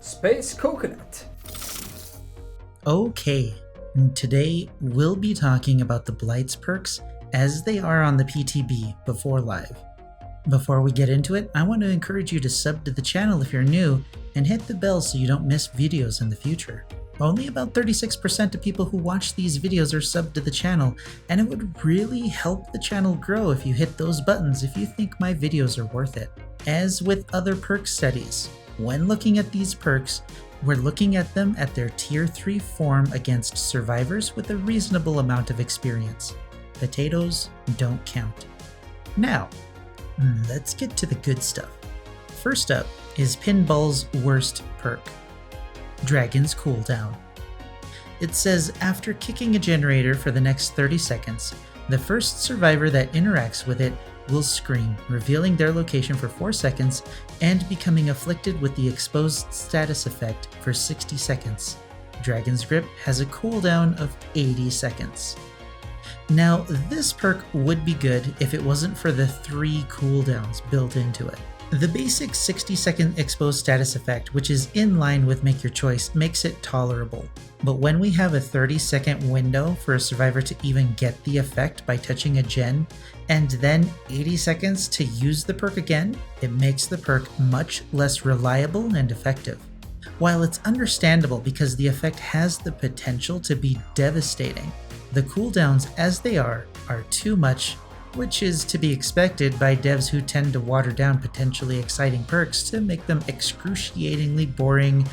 Space Coconut. Okay, today we'll be talking about the Blight's perks as they are on the PTB before live. Before we get into it, I want to encourage you to sub to the channel if you're new and hit the bell so you don't miss videos in the future. Only about 36% of people who watch these videos are subbed to the channel, and it would really help the channel grow if you hit those buttons if you think my videos are worth it. As with other perk studies, when looking at these perks, we're looking at them at their Tier 3 form against survivors with a reasonable amount of experience. Potatoes don't count. Now, let's get to the good stuff. First up is Pinball's worst perk, Dragon's Cooldown. It says after kicking a generator for the next 30 seconds, the first survivor that interacts with it will scream, revealing their location for 4 seconds and becoming afflicted with the exposed status effect for 60 seconds. Dragon's Grip has a cooldown of 80 seconds. Now, this perk would be good if it wasn't for the 3 cooldowns built into it. The basic 60-second exposed status effect, which is in line with Make Your Choice, makes it tolerable. But when we have a 30-second window for a survivor to even get the effect by touching a gen, and then 80 seconds to use the perk again, it makes the perk much less reliable and effective. While it's understandable because the effect has the potential to be devastating, the cooldowns as they are too much, which is to be expected by devs who tend to water down potentially exciting perks to make them excruciatingly boring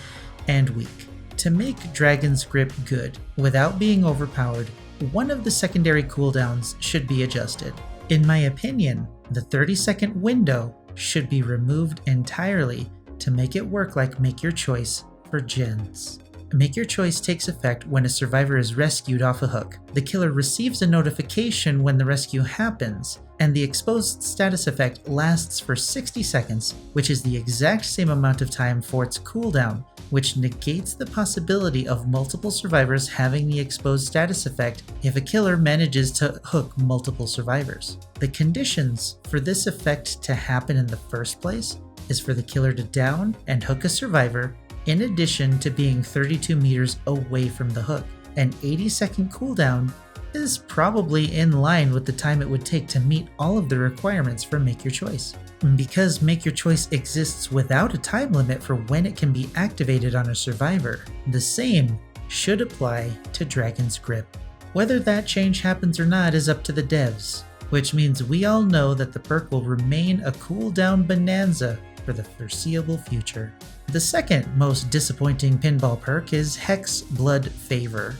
and weak. To make Dragon's Grip good without being overpowered, one of the secondary cooldowns should be adjusted. In my opinion, the 30-second window should be removed entirely to make it work like Make Your Choice for gens. Make Your Choice takes effect when a survivor is rescued off a hook. The killer receives a notification when the rescue happens, and the exposed status effect lasts for 60 seconds, which is the exact same amount of time for its cooldown, which negates the possibility of multiple survivors having the exposed status effect if a killer manages to hook multiple survivors. The conditions for this effect to happen in the first place is for the killer to down and hook a survivor, in addition to being 32 meters away from the hook. An 80-second cooldown is probably in line with the time it would take to meet all of the requirements for Make Your Choice. Because Make Your Choice exists without a time limit for when it can be activated on a survivor, the same should apply to Dragon's Grip. Whether that change happens or not is up to the devs, which means we all know that the perk will remain a cooldown bonanza for the foreseeable future. The second most disappointing pinball perk is Hex Blood Favor.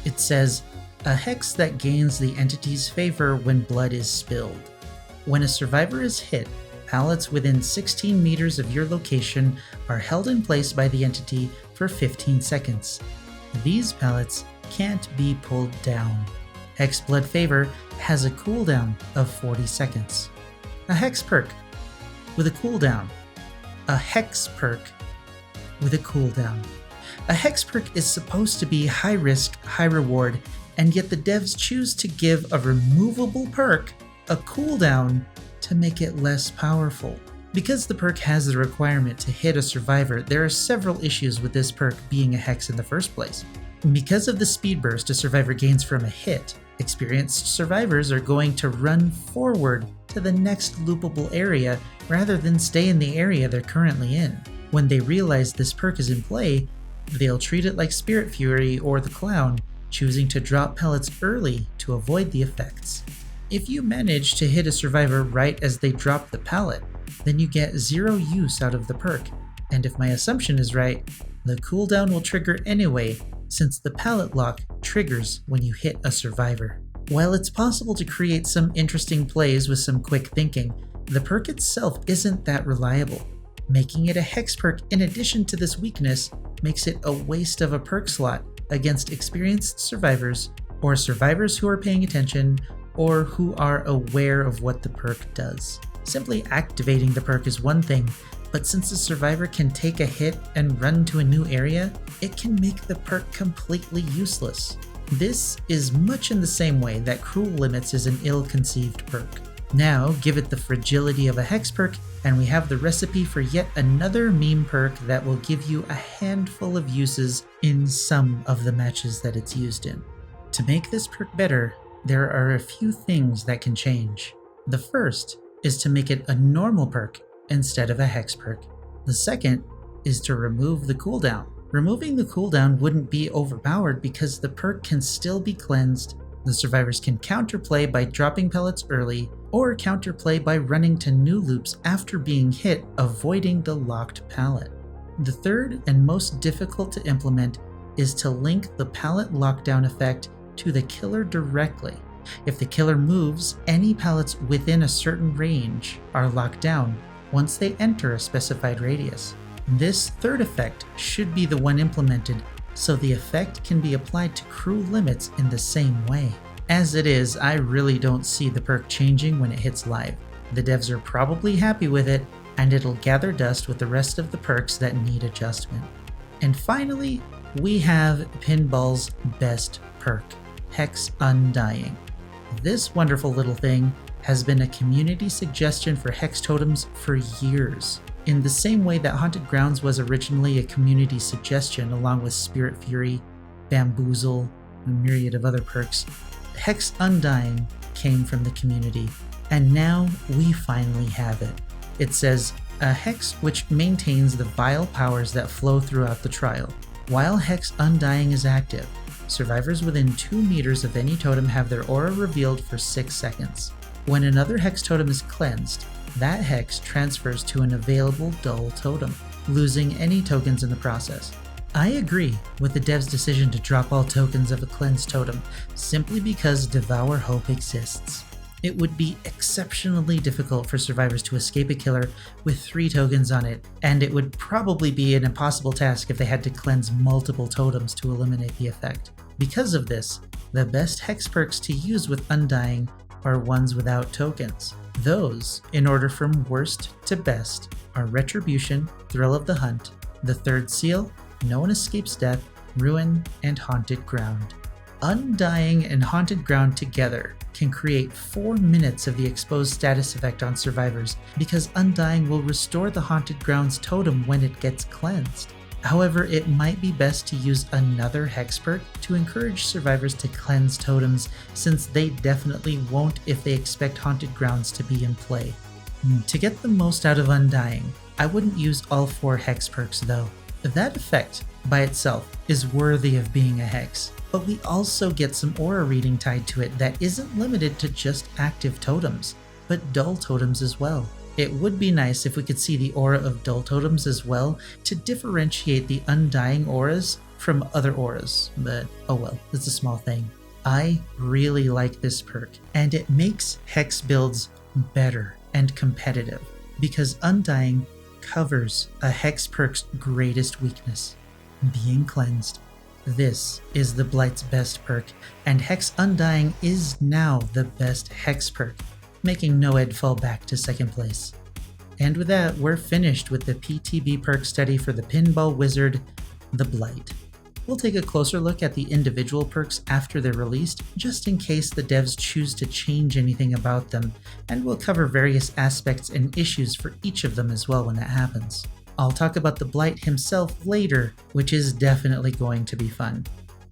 It says, a hex that gains the entity's favor when blood is spilled. When a survivor is hit, pallets within 16 meters of your location are held in place by the entity for 15 seconds. These pallets can't be pulled down. Hex Blood Favor has a cooldown of 40 seconds. A hex perk with a cooldown. A hex perk with a cooldown. A hex perk is supposed to be high risk, high reward, and yet the devs choose to give a removable perk a cooldown to make it less powerful. Because the perk has the requirement to hit a survivor, there are several issues with this perk being a hex in the first place. Because of the speed burst a survivor gains from a hit, experienced survivors are going to run forward to the next loopable area rather than stay in the area they're currently in. When they realize this perk is in play, they'll treat it like Spirit Fury or the Clown, choosing to drop pellets early to avoid the effects. If you manage to hit a survivor right as they drop the pallet, then you get 0 use out of the perk, and if my assumption is right, the cooldown will trigger anyway, since the pallet lock triggers when you hit a survivor. While it's possible to create some interesting plays with some quick thinking, the perk itself isn't that reliable. Making it a hex perk in addition to this weakness makes it a waste of a perk slot against experienced survivors or survivors who are paying attention or who are aware of what the perk does. Simply activating the perk is one thing, but since a survivor can take a hit and run to a new area, it can make the perk completely useless. This is much in the same way that Cruel Limits is an ill-conceived perk. Now give it the fragility of a hex perk, and we have the recipe for yet another meme perk that will give you a handful of uses in some of the matches that it's used in. To make this perk better, there are a few things that can change. The first is to make it a normal perk instead of a hex perk. The second is to remove the cooldown. Removing the cooldown wouldn't be overpowered because the perk can still be cleansed. The survivors can counterplay by dropping pellets early, or counterplay by running to new loops after being hit, avoiding the locked pallet. The third and most difficult to implement is to link the pallet lockdown effect to the killer directly. If the killer moves, any pallets within a certain range are locked down once they enter a specified radius. This third effect should be the one implemented, so the effect can be applied to crew limits in the same way. As it is, I really don't see the perk changing when it hits live. The devs are probably happy with it, and it'll gather dust with the rest of the perks that need adjustment. And finally, we have Pinball's best perk, Hex Undying. This wonderful little thing has been a community suggestion for hex totems for years. In the same way that Haunted Grounds was originally a community suggestion along with Spirit Fury, Bamboozle, and a myriad of other perks, Hex Undying came from the community, and now we finally have it. It says, a hex which maintains the vile powers that flow throughout the trial. While Hex Undying is active, survivors within 2 meters of any totem have their aura revealed for 6 seconds. When another hex totem is cleansed, that hex transfers to an available dull totem, losing any tokens in the process. I agree with the dev's decision to drop all tokens of a cleansed totem, simply because Devour Hope exists. It would be exceptionally difficult for survivors to escape a killer with 3 tokens on it, and it would probably be an impossible task if they had to cleanse multiple totems to eliminate the effect. Because of this, the best hex perks to use with Undying are ones without tokens. Those, in order from worst to best, are Retribution, Thrill of the Hunt, the Third Seal, No One Escapes Death, Ruin, and Haunted Ground. Undying and Haunted Ground together can create 4 minutes of the exposed status effect on survivors, because Undying will restore the Haunted Ground's totem when it gets cleansed. However, it might be best to use another hex perk to encourage survivors to cleanse totems, since they definitely won't if they expect Haunted Grounds to be in play. To get the most out of Undying, I wouldn't use all 4 hex perks though. That effect, by itself, is worthy of being a hex, but we also get some aura reading tied to it that isn't limited to just active totems, but dull totems as well. It would be nice if we could see the aura of dull totems as well to differentiate the Undying auras from other auras, but oh well, it's a small thing. I really like this perk, and it makes hex builds better and competitive, because Undying covers a hex perk's greatest weakness, being cleansed. This is the Blight's best perk, and Hex Undying is now the best hex perk, making Noed fall back to second place. And with that, we're finished with the PTB perk study for the Pinball Wizard, the Blight. We'll take a closer look at the individual perks after they're released, just in case the devs choose to change anything about them, and we'll cover various aspects and issues for each of them as well when that happens. I'll talk about the Blight himself later, which is definitely going to be fun.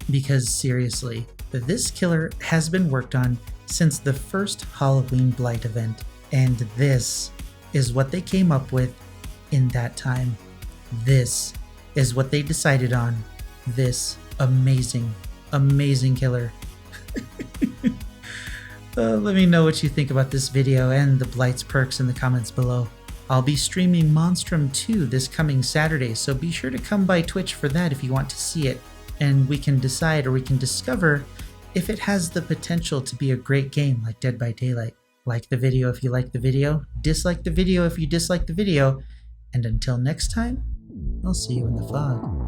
Because seriously, this killer has been worked on since the first Halloween Blight event, and this is what they came up with in that time. This is what they decided on. This amazing, amazing killer. Let me know what you think about this video and the Blight's perks in the comments below. I'll be streaming Monstrum 2 this coming Saturday, so be sure to come by Twitch for that if you want to see it, and we can decide, or we can discover, if it has the potential to be a great game like Dead by Daylight. Like the video if you like the video, dislike the video if you dislike the video, and until next time, I'll see you in the fog.